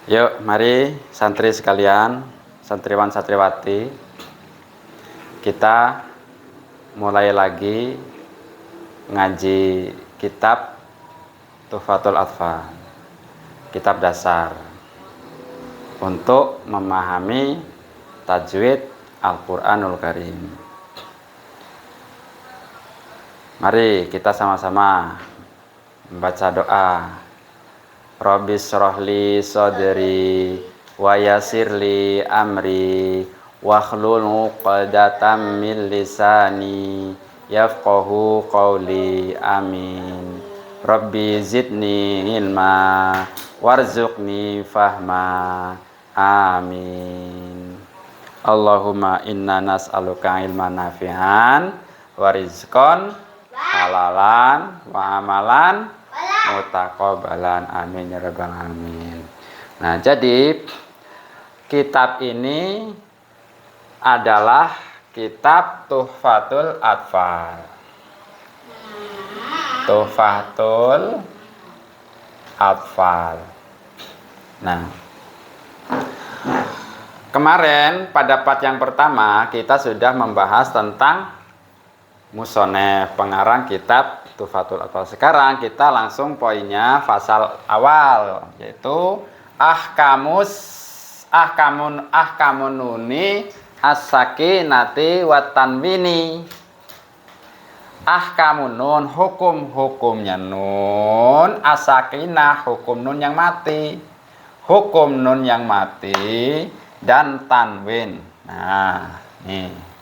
Yuk, mari santri sekalian, santriwan santriwati, kita mulai lagi ngaji kitab Tuhfatul Atfal, kitab dasar untuk memahami tajwid Al-Quranul Karim. Mari kita sama-sama membaca doa. Rabbi shrahli sadri wa yassirli amri wahlul 'uqdatam min lisani yafqahu qawli. Amin. Rabbi zidni ilma warzuqni fahma. Amin. Allahumma inna nas'aluka ilman nafi'an wa rizqan halalan wa amalan mutaqabbalan. Amin ya rabbal alamin. Nah, jadi kitab ini adalah kitab Tuhfatul Atfal. Tuhfatul Atfal. Nah, kemarin pada part yang pertama kita sudah membahas tentang musonef, pengarang kitab Tuhfatul Atfal. Sekarang kita langsung poinnya fasal awal, yaitu ahkamun nuni as-sakinati wat tanwini. Ahkamun nun, hukum-hukumnya nun, as-sakinah, hukum nun yang mati. Hukum nun yang mati dan tanwin. Nah, nih.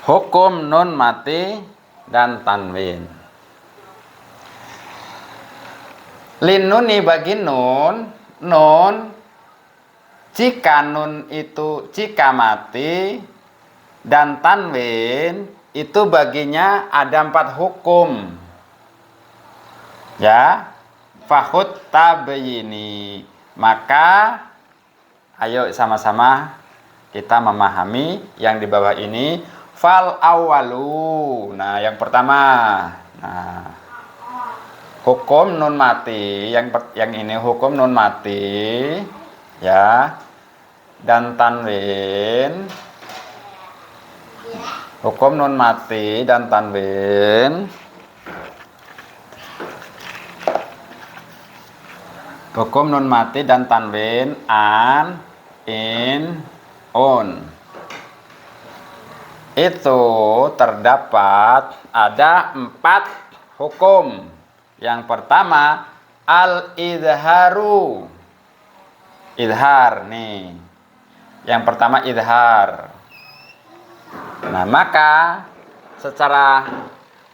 Hukum nun mati dan tanwin. Linuni bagi nun jika nun itu jika mati dan tanwin itu baginya ada 4 hukum. Ya, fahut tabyini. Maka ayo sama-sama kita memahami yang di bawah ini. Fal awalu. Nah, yang pertama. Nah, hukum nun mati. Yang ini hukum nun mati, ya. Dan tanwin. Hukum nun mati dan tanwin. Hukum nun mati dan tanwin an, in, un. Itu terdapat ada 4 hukum. Yang pertama al-idharu. Idhar nih. Yang pertama idhar. Nah, maka secara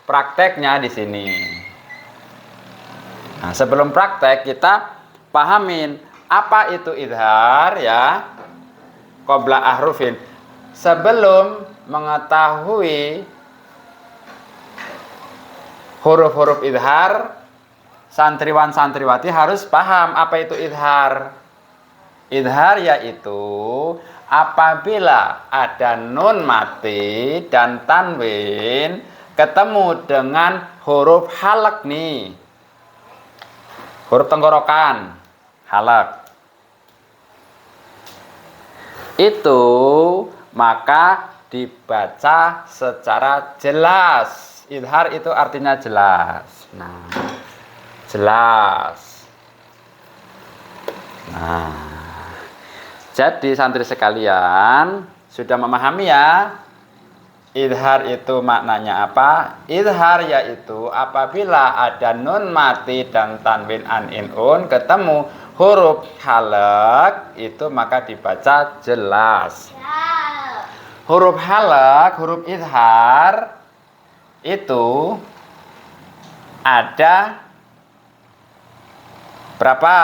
prakteknya di sini. Nah, sebelum praktek kita pahamin apa itu idhar, ya. Qabla ahrufin. Sebelum mengetahui huruf-huruf idhar, santriwan santriwati harus paham apa itu idhar. Idhar yaitu apabila ada nun mati dan tanwin ketemu dengan huruf halak nih. Huruf tenggorokan, halak. Itu maka dibaca secara jelas. Idhar itu artinya jelas. Nah, jelas. Nah, jadi santri sekalian sudah memahami ya. Idhar itu maknanya apa? Idhar yaitu apabila ada nun mati dan tanwin an in un ketemu huruf halak, itu maka dibaca jelas. Huruf halak, huruf idhar itu ada berapa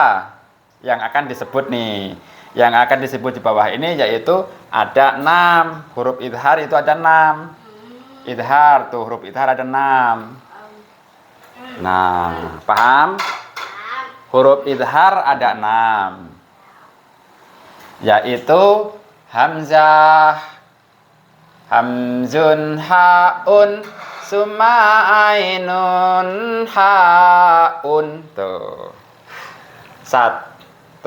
yang akan disebut nih? Yang akan disebut di bawah ini yaitu ada 6. Huruf idhar itu ada 6. Idhar tuh huruf idhar ada 6. Nah, paham? Huruf idhar ada 6. Yaitu hamzah, hamzun, haun, summa ainun, haun. Tuh. 1,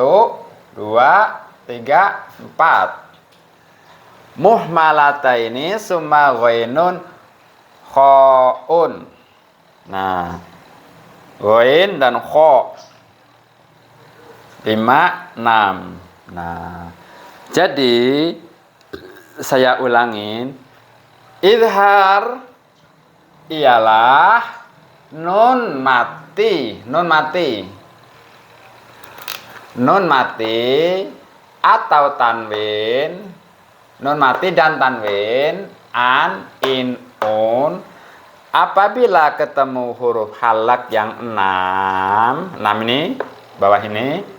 2, 3, 4. Muhmalataini summa ghainun khaun. Nah, ghain dan kha 5, 6. Nah, jadi saya ulangin, idhar ialah nun mati, atau tanwin, nun mati dan tanwin, an, in, un, apabila ketemu huruf halak yang 6 ini, bawah ini,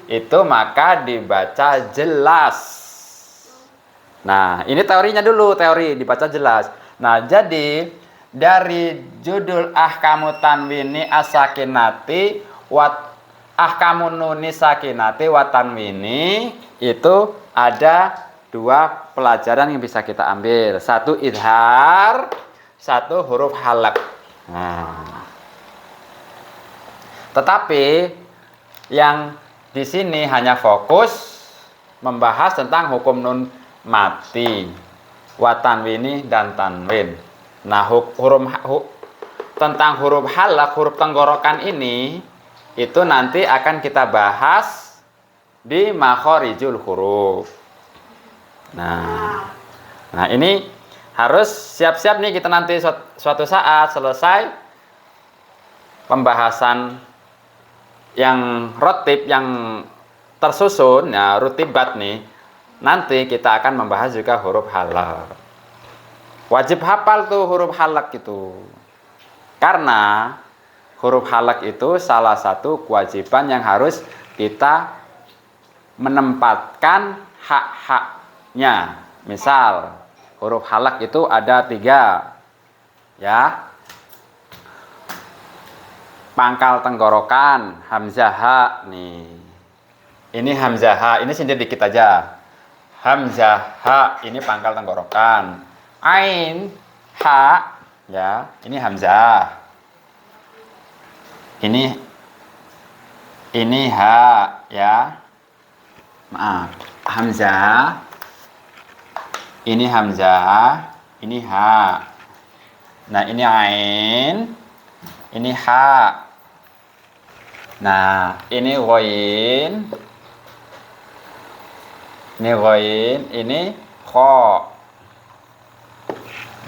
itu maka dibaca jelas. Nah, ini teorinya dulu, teori dibaca jelas. Nah, jadi dari judul ahkamu tanwini as-sakinati wat ahkamu nuni sakinati wa tanwini, itu ada 2 pelajaran yang bisa kita ambil. 1 idhar, 1 huruf halak. Nah, tetapi yang di sini hanya fokus membahas tentang hukum nun mati, wa tanwini dan tanwin. Nah, tentang huruf halak, huruf tenggorokan ini, itu nanti akan kita bahas di makhorijul huruf. Nah, ini harus siap-siap nih kita nanti suatu saat selesai pembahasan yang rotib, yang tersusun, ya rutibat nih, nanti kita akan membahas juga huruf halak. Wajib hafal tuh huruf halak itu, karena huruf halak itu salah satu kewajiban yang harus kita menempatkan hak-haknya. Misal huruf halak itu ada 3, ya. Pangkal tenggorokan, hamzah ha nih. Ini hamzah ha, ini sindir dikit aja. Hamzah ha ini pangkal tenggorokan. Ain ha, ya, ini hamzah. Ini ha, ya. Maaf, hamzah. Ini hamzah, ini ha. Nah, ini ain, ini ha. Nah, ini ghain, ini kha.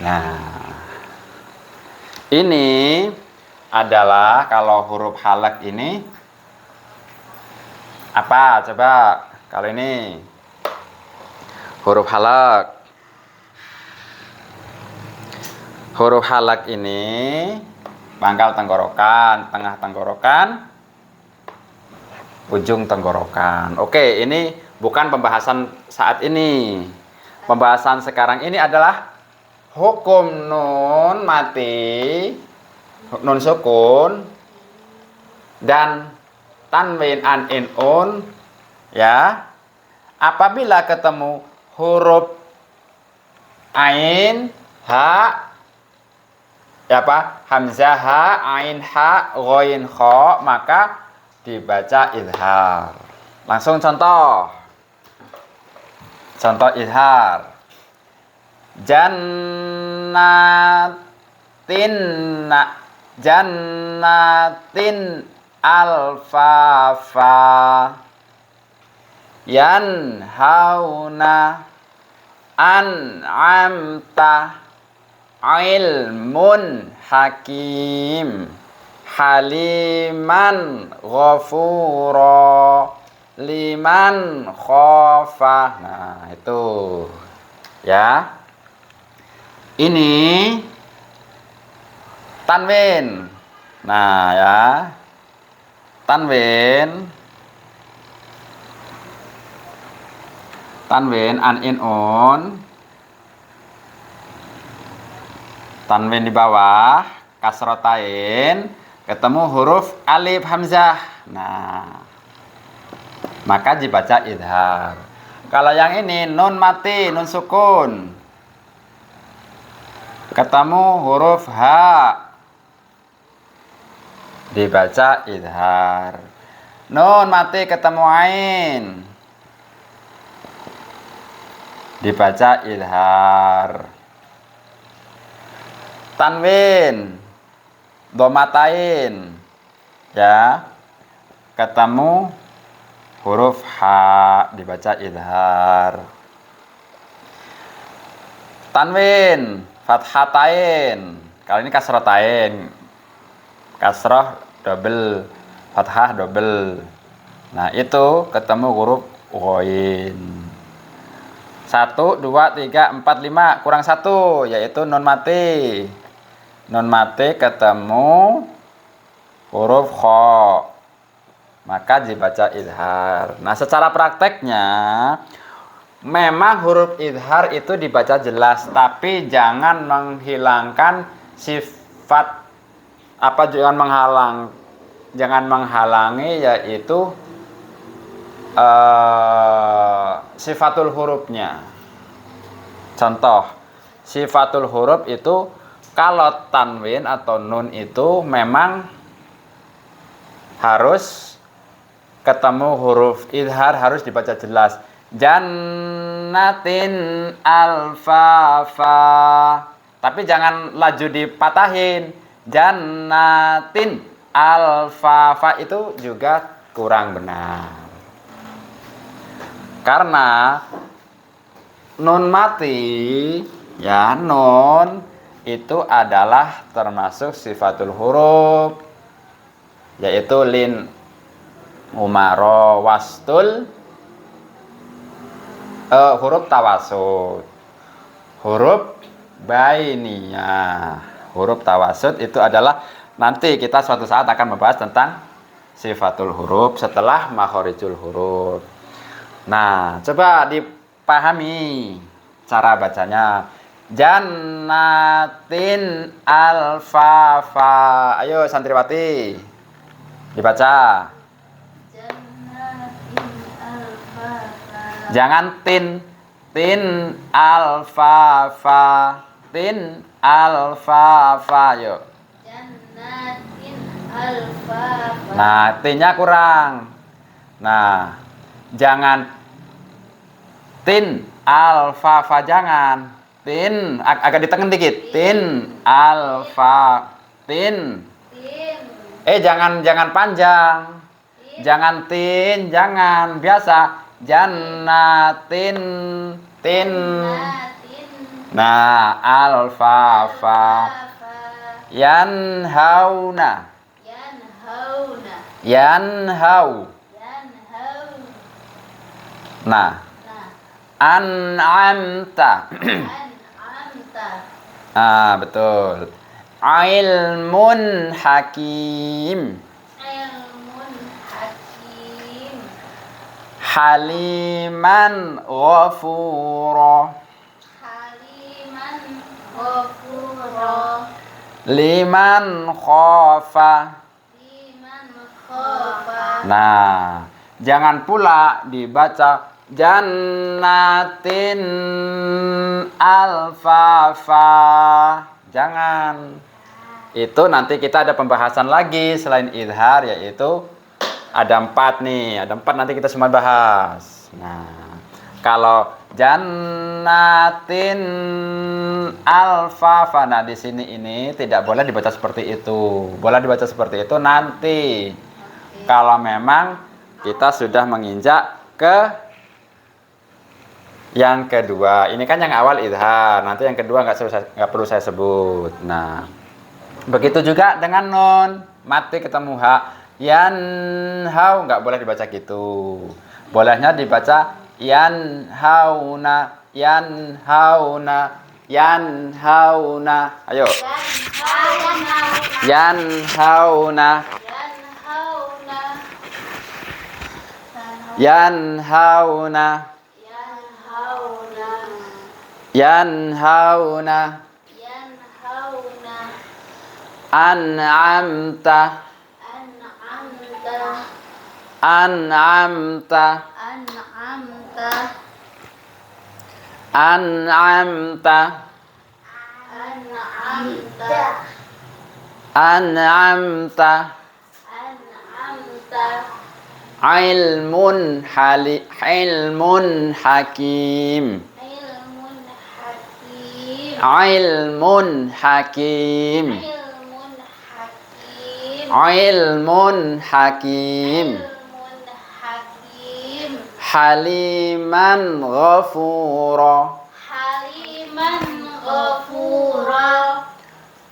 Nah, ini adalah kalau huruf halak ini apa? Coba kalau ini huruf halak. Huruf halak ini pangkal tenggorokan, tengah tenggorokan, ujung tenggorokan. Oke, ini bukan pembahasan saat ini. Pembahasan sekarang ini adalah hukum nun mati, nun sukun, dan tanwin an in un, ya. Apabila ketemu huruf ain, ha, ya apa? Hamzah ha, ain ha, ghain kha, maka dibaca idhar. Langsung contoh. Contoh idhar. Jannatin alfafa yanhauna an'amta ilmun hakim haliman ghafura liman khofa. Nah, itu ya. Ini tanwin. Nah, ya. Tanwin an in un. Tanwin di bawah, kasrotain, ketemu huruf alif hamzah. Nah, maka dibaca idhar. Kalau yang ini nun mati, nun sukun, ketemu huruf ha, dibaca idhar. Nun mati ketemu ain. Dibaca idhar. Tanwin domatain, ya, ketemu huruf H, dibaca idhar. Tanwin fathatain, kali ini kasrotain, kasroh double, fathah double. Nah itu ketemu huruf ghain. 1, 2, 3, 4, 5 kurang 1, yaitu nun mati. Nun mati ketemu huruf kha, maka dibaca idhar. Nah secara prakteknya memang huruf idhar itu dibaca jelas, tapi jangan menghilangkan sifat apa, jangan menghalangi yaitu sifatul hurufnya. Contoh, sifatul huruf itu kalau tanwin atau nun itu memang harus ketemu huruf idhar, harus dibaca jelas. Jannatin alfafa, tapi jangan laju dipatahin. Jannatin alfafa itu juga kurang benar, karena nun mati, ya, nun itu adalah termasuk sifatul huruf, yaitu lin umaro wastul, huruf tawasud, huruf bainiyah. Huruf tawasud itu adalah, nanti kita suatu saat akan membahas tentang sifatul huruf setelah makhorijul huruf. Nah, coba dipahami cara bacanya. Jannatin alfafa. Ayo santriwati, dibaca. Jannatin alfafa. Jangan tin. Tin alfafa. Tin alfafa. Yuk. Jannatin alfafa. Nah, tinnya kurang. Nah, jangan tin alfafa, jangan. Tin agak ditekan dikit. Tin alfa. Tin. Jangan panjang. Jangan tin, jangan biasa. Jannatin tin. Nah, alfafa. Yanhauna. Yanhau. Nah, an'amta. Betul. Ilmun hakim. Haliman ghafura. Liman khafa. Nah, jangan pula dibaca jannatin alfafa. Jangan. Itu nanti kita ada pembahasan lagi selain idhar, yaitu ada 4 nih. Ada 4 nanti kita semua bahas. Nah, kalau jannatin alfafa, nah di sini ini tidak boleh dibaca seperti itu. Boleh dibaca seperti itu nanti. Kalau memang kita sudah menginjak ke yang kedua. Ini kan yang awal idhar, nanti yang kedua nggak perlu saya sebut. Nah, begitu juga dengan nun mati ketemu H. Yanhau nggak boleh dibaca gitu. Bolehnya dibaca yanhauna, yanhauna, yanhauna. Ayo. Yanhauna. Yanhauna. Yanhauna. An'amta. An'amta. An'amta. An'amta. Ilmun ilmun hakim. ilmun hakim, Ilmun hakim. ilmun hakim, Ilmun hakim. ilmun hakim, Haliman ghafura. haliman ghafura,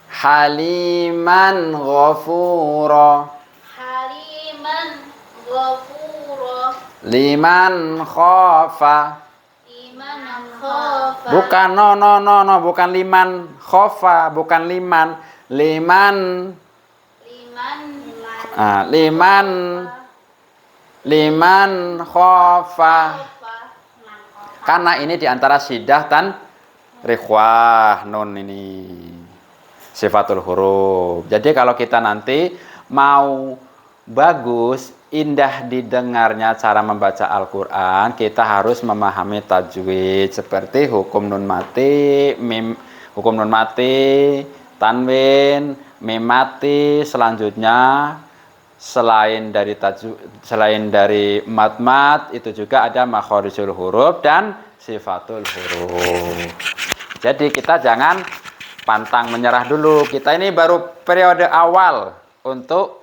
Haliman ghafura. haliman ghafura, Liman khafa. liman khafa, Bukan no, bukan liman khafa, bukan liman. Liman liman liman liman khafa. Karena ini diantara sidah dan rikhwah nun ini sifatul huruf. Jadi kalau kita nanti mau bagus, indah didengarnya cara membaca Al-Quran, kita harus memahami tajwid seperti hukum nun mati, mim, hukum nun mati, tanwin, mim mati, selanjutnya selain dari mat itu juga ada makhorijul huruf dan sifatul huruf. Jadi kita jangan pantang menyerah dulu. Kita ini baru periode awal untuk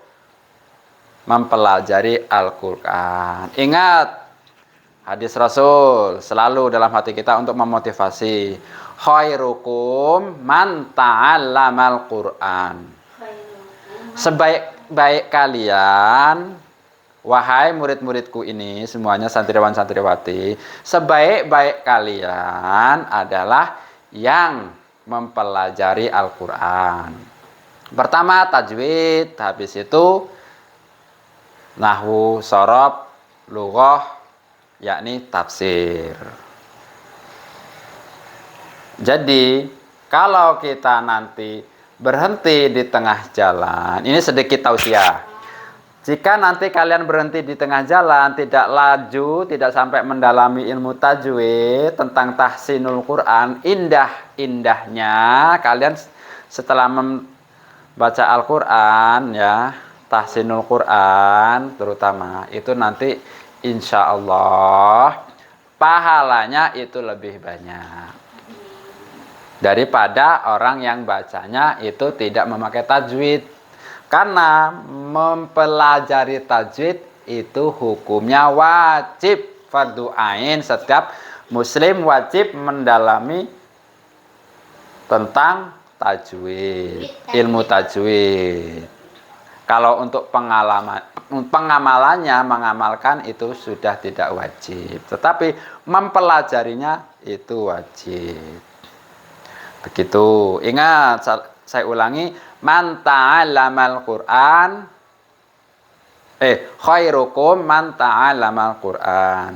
mempelajari Al-Quran. Ingat hadis Rasul selalu dalam hati kita untuk memotivasi. Khairukum man ta'allamal Quran. Sebaik-baik kalian, wahai murid-muridku ini, semuanya santriwan-santriwati, sebaik-baik kalian adalah yang mempelajari Al-Quran. Pertama tajwid, habis itu nahwu, shorof, lughah, yakni tafsir. Jadi kalau kita nanti berhenti di tengah jalan, ini sedikit tausiah. Jika nanti kalian berhenti di tengah jalan, tidak laju, tidak sampai mendalami ilmu tajwid tentang tahsinul Quran, indah-indahnya kalian setelah membaca Al-Quran ya, tahsinul Quran terutama, itu nanti insya Allah pahalanya itu lebih banyak daripada orang yang bacanya itu tidak memakai tajwid. Karena mempelajari tajwid itu hukumnya wajib, fardu ain. Setiap muslim wajib mendalami tentang tajwid, ilmu tajwid. Kalau untuk pengamalannya, mengamalkan itu sudah tidak wajib. Tetapi mempelajarinya itu wajib. Begitu. Ingat, saya ulangi, man ta'allamal Qur'an khairukum man ta'allamal Qur'an.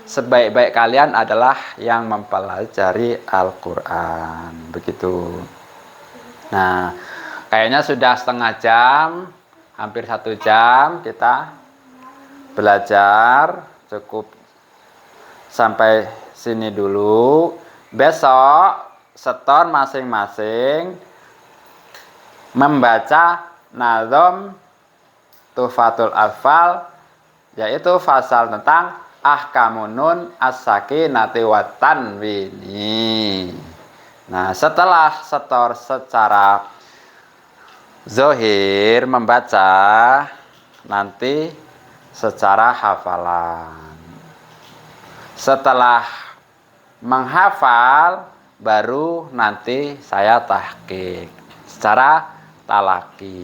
Sebaik-baik kalian adalah yang mempelajari Al-Qur'an. Begitu. Nah, kayaknya sudah setengah jam, hampir 1 jam kita belajar. Cukup sampai sini dulu. Besok setor masing-masing membaca nazom Tuhfatul Atfal, yaitu fasal tentang ahkamun nun as-sakinati wat tanwini. Nah, setelah setor secara zohir membaca, nanti secara hafalan. Setelah menghafal, baru nanti saya tahqiq secara talaki,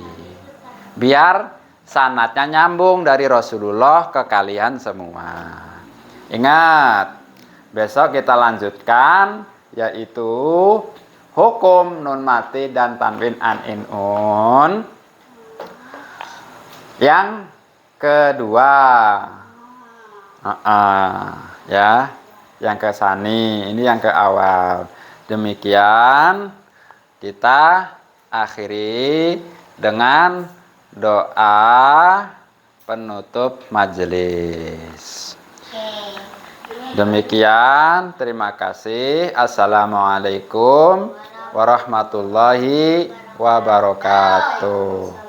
biar sanadnya nyambung dari Rasulullah ke kalian semua. Ingat, besok kita lanjutkan, yaitu hukum nun mati dan tanwin an inun yang kedua. Ya, yang ke sani, ini yang ke awal. Demikian kita akhiri dengan doa penutup majelis. Demikian, terima kasih. Assalamualaikum warahmatullahi wabarakatuh.